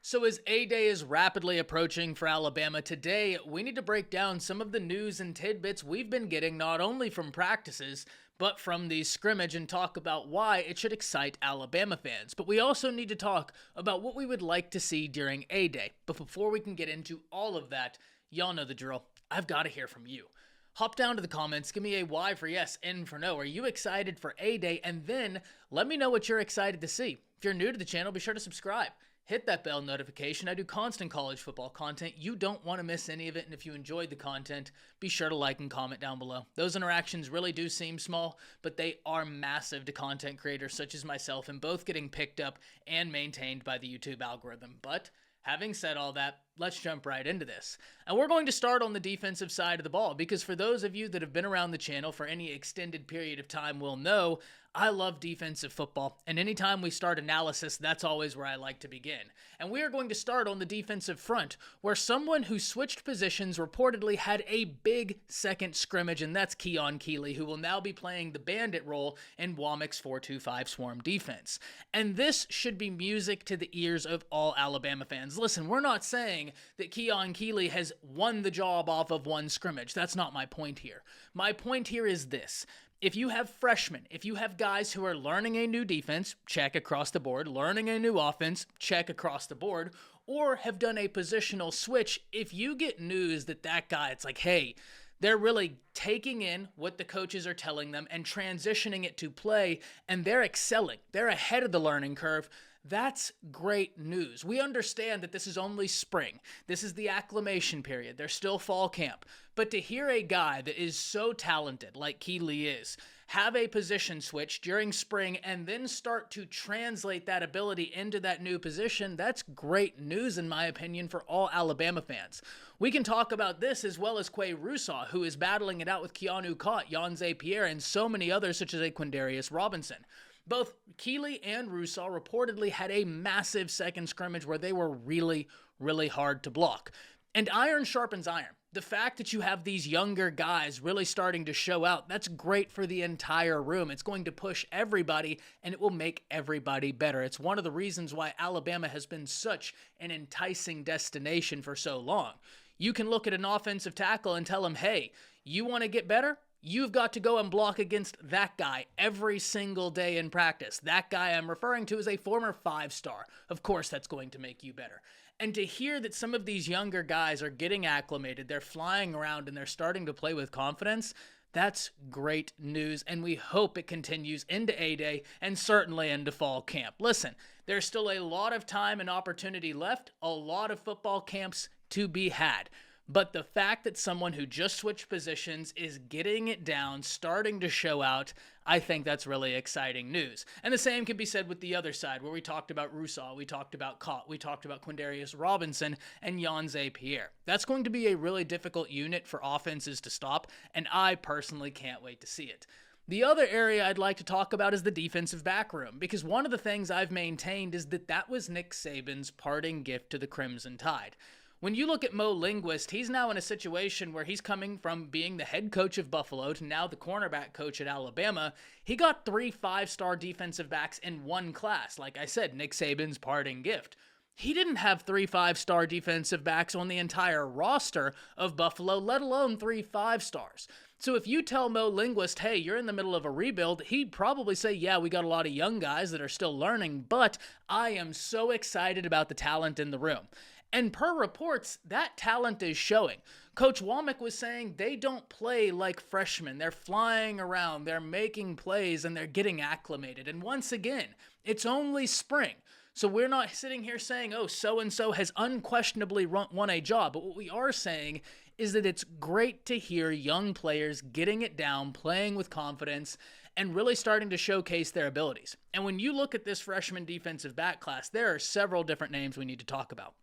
So as A-Day is rapidly approaching for Alabama today, we need to break down some of the news and tidbits we've been getting not only from practices, but from the scrimmage and talk about why it should excite Alabama fans. But we also need to talk about what we would like to see during A-Day. But before we can get into all of that, y'all know the drill. I've got to hear from you. Hop down to the comments, give me a Y for yes, N for no. Are you excited for A-Day? And then let me know what you're excited to see. If you're new to the channel, be sure to subscribe. Hit that bell notification. I do constant college football content. You don't want to miss any of it. And if you enjoyed the content, be sure to like and comment down below. Those interactions really do seem small, but they are massive to content creators such as myself, and both getting picked up and maintained by the YouTube algorithm. But having said all that, let's jump right into this. And we're going to start on the defensive side of the ball, because for those of you that have been around the channel for any extended period of time will know I love defensive football, and anytime we start analysis, that's always where I like to begin. And we are going to start on the defensive front, where someone who switched positions reportedly had a big second scrimmage, and that's Keon Keeley, who will now be playing the bandit role in Womack's 4-2-5 swarm defense. And this should be music to the ears of all Alabama fans. Listen, we're not saying that Keon Keeley has won the job off of one scrimmage. That's not my point here. My point here is this. If you have freshmen, if you have guys who are learning a new defense, check across the board, learning a new offense, check across the board, or have done a positional switch, if you get news that that guy, it's like, hey, they're really taking in what the coaches are telling them and transitioning it to play, and they're excelling, they're ahead of the learning curve, that's great news. We understand that this is only spring. This is the acclimation period. There's still fall camp. But to hear a guy that is so talented, like Keeley is, have a position switch during spring and then start to translate that ability into that new position, that's great news in my opinion for all Alabama fans. We can talk about this as well as Quay Russaw, who is battling it out with Keanu Cott, Yanze Pierre, and so many others such as a Quindarius Robinson. Both Keeley and Russaw reportedly had a massive second scrimmage where they were really, really hard to block. And iron sharpens iron. The fact that you have these younger guys really starting to show out, that's great for the entire room. It's going to push everybody, and it will make everybody better. It's one of the reasons why Alabama has been such an enticing destination for so long. You can look at an offensive tackle and tell him, hey, you want to get better? You've got to go and block against that guy every single day in practice. That guy I'm referring to is a former 5-star. Of course, that's going to make you better. And to hear that some of these younger guys are getting acclimated, they're flying around and they're starting to play with confidence, that's great news, and we hope it continues into A-Day and certainly into fall camp. Listen, there's still a lot of time and opportunity left, a lot of football camps to be had. But the fact that someone who just switched positions is getting it down, starting to show out, I think that's really exciting news. And the same can be said with the other side, where we talked about Russaw, we talked about Cott, we talked about Quindarius Robinson, and Yanze Pierre. That's going to be a really difficult unit for offenses to stop, and I personally can't wait to see it. The other area I'd like to talk about is the defensive back room, because one of the things I've maintained is that that was Nick Saban's parting gift to the Crimson Tide. When you look at Mo Linguist, he's now in a situation where he's coming from being the head coach of Buffalo to now the cornerback coach at Alabama. He got 3 5-star defensive backs in one class. Like I said, Nick Saban's parting gift. He didn't have 3 5-star defensive backs on the entire roster of Buffalo, let alone 3 5-stars. So if you tell Mo Linguist, hey, you're in the middle of a rebuild, he'd probably say, yeah, we got a lot of young guys that are still learning, but I am so excited about the talent in the room. And per reports, that talent is showing. Coach Womack was saying they don't play like freshmen. They're flying around, they're making plays, and they're getting acclimated. And once again, it's only spring. So we're not sitting here saying, oh, so-and-so has unquestionably won a job. But what we are saying is that it's great to hear young players getting it down, playing with confidence, and really starting to showcase their abilities. And when you look at this freshman defensive back class, there are several different names we need to talk about.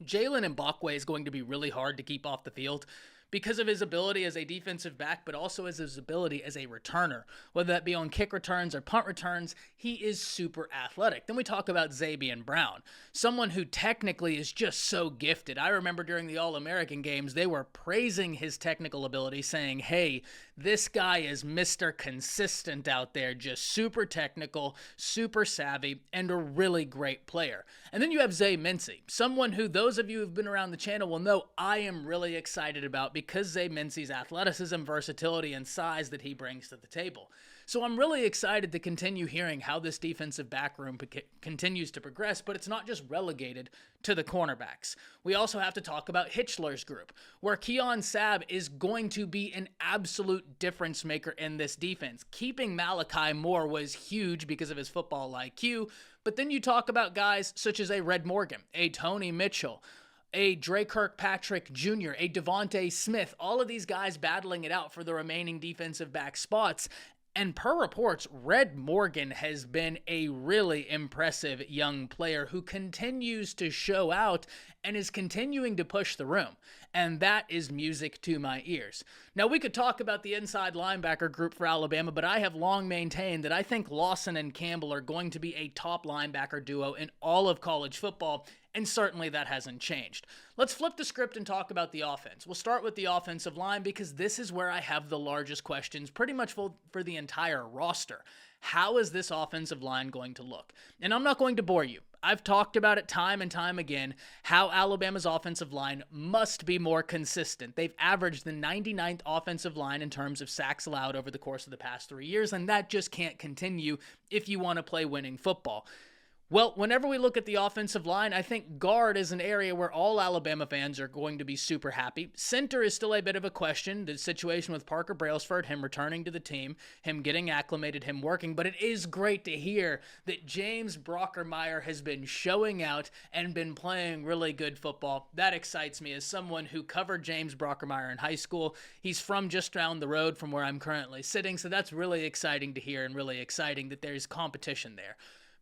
Jalen Mbakwe is going to be really hard to keep off the field because of his ability as a defensive back, but also as his ability as a returner. Whether that be on kick returns or punt returns, he is super athletic. Then we talk about Zabian Brown, someone who technically is just so gifted. I remember during the All-American games, they were praising his technical ability, saying, hey, this guy is Mr. Consistent out there, just super technical, super savvy, and a really great player. And then you have Zay Mincy, someone who those of you who've been around the channel will know I am really excited about because Zay Mincy's athleticism, versatility, and size that he brings to the table. So I'm really excited to continue hearing how this defensive back room continues to progress, but it's not just relegated to the cornerbacks. We also have to talk about Hitchler's group, where Keon Sabb is going to be an absolute difference maker in this defense. Keeping Malachi Moore was huge because of his football IQ, but then you talk about guys such as a Red Morgan, a Tony Mitchell, a Dre Kirkpatrick Jr., a Devontae Smith, all of these guys battling it out for the remaining defensive back spots. And per reports, Red Morgan has been a really impressive young player who continues to show out and is continuing to push the room. And that is music to my ears. Now, we could talk about the inside linebacker group for Alabama, but I have long maintained that I think Lawson and Campbell are going to be a top linebacker duo in all of college football, and certainly that hasn't changed. Let's flip the script and talk about the offense. We'll start with the offensive line because this is where I have the largest questions pretty much for the entire roster. How is this offensive line going to look? And I'm not going to bore you. I've talked about it time and time again, how Alabama's offensive line must be more consistent. They've averaged the 99th offensive line in terms of sacks allowed over the course of the past 3 years, and that just can't continue if you want to play winning football. Well, whenever we look at the offensive line, I think guard is an area where all Alabama fans are going to be super happy. Center is still a bit of a question. The situation with Parker Brailsford, him returning to the team, him getting acclimated, him working. But it is great to hear that James Brockermeyer has been showing out and been playing really good football. That excites me as someone who covered James Brockermeyer in high school. He's from just down the road from where I'm currently sitting, so that's really exciting to hear and really exciting that there's competition there.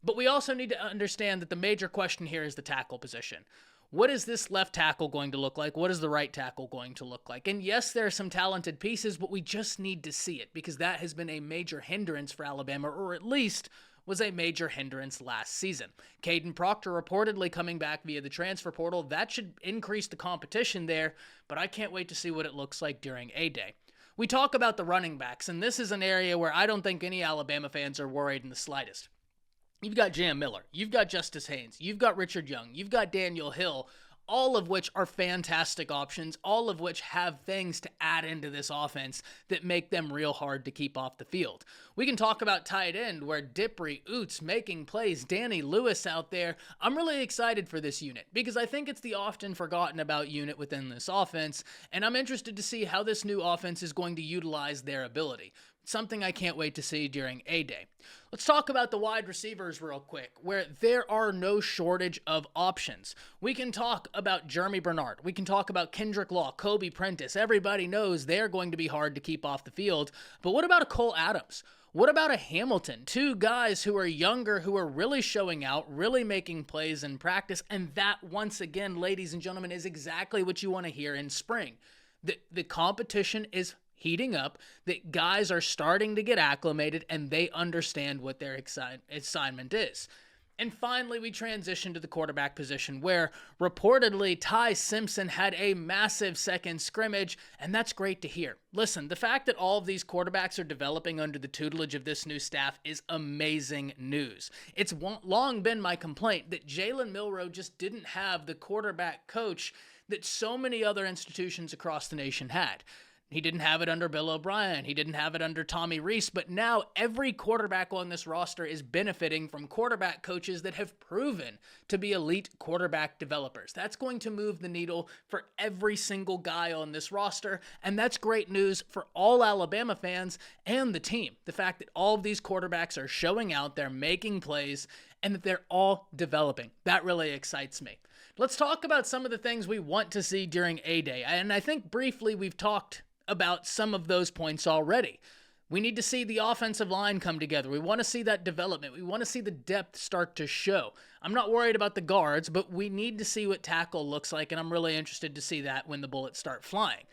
But we also need to understand that the major question here is the tackle position. What is this left tackle going to look like? What is the right tackle going to look like? And yes, there are some talented pieces, but we just need to see it because that has been a major hindrance for Alabama, or at least was a major hindrance last season. Caden Proctor reportedly coming back via the transfer portal. That should increase the competition there, but I can't wait to see what it looks like during A-Day. We talk about the running backs, and this is an area where I don't think any Alabama fans are worried in the slightest. You've got Jam Miller, you've got Justice Haynes, you've got Richard Young, you've got Daniel Hill, all of which are fantastic options, all of which have things to add into this offense that make them real hard to keep off the field. We can talk about tight end where Dipri, Oots making plays, Danny Lewis out there. I'm really excited for this unit because I think it's the often forgotten about unit within this offense, and I'm interested to see how this new offense is going to utilize their ability. Something I can't wait to see during A-Day. Let's talk about the wide receivers real quick, where there are no shortage of options. We can talk about Jeremy Bernard. We can talk about Kendrick Law, Kobe Prentice. Everybody knows they're going to be hard to keep off the field. But what about a Cole Adams? What about a Hamilton? Two guys who are younger, who are really showing out, really making plays in practice. And that, once again, ladies and gentlemen, is exactly what you want to hear in spring. The competition is heating up, that guys are starting to get acclimated and they understand what their assignment is. And finally, we transition to the quarterback position where reportedly Ty Simpson had a massive second scrimmage, and that's great to hear. Listen, the fact that all of these quarterbacks are developing under the tutelage of this new staff is amazing news. It's long been my complaint that Jalen Milroe just didn't have the quarterback coach that so many other institutions across the nation had. He didn't have it under Bill O'Brien. He didn't have it under Tommy Rees. But now every quarterback on this roster is benefiting from quarterback coaches that have proven to be elite quarterback developers. That's going to move the needle for every single guy on this roster. And that's great news for all Alabama fans and the team. The fact that all of these quarterbacks are showing out, they're making plays, and that they're all developing. That really excites me. Let's talk about some of the things we want to see during A-Day. And I think briefly we've talked about some of those points already. We need to see the offensive line come together. We want to see that development. We want to see the depth start to show. I'm not worried about the guards, but we need to see what tackle looks like, and I'm really interested to see that when the bullets start flying.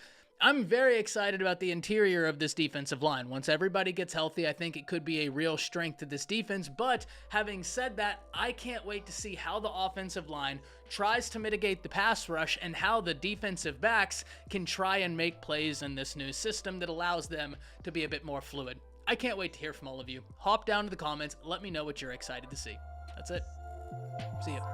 I'm very excited about the interior of this defensive line. Once everybody gets healthy, I think it could be a real strength to this defense. But having said that, I can't wait to see how the offensive line tries to mitigate the pass rush and how the defensive backs can try and make plays in this new system that allows them to be a bit more fluid. I can't wait to hear from all of you. Hop down to the comments. Let me know what you're excited to see. That's it. See ya.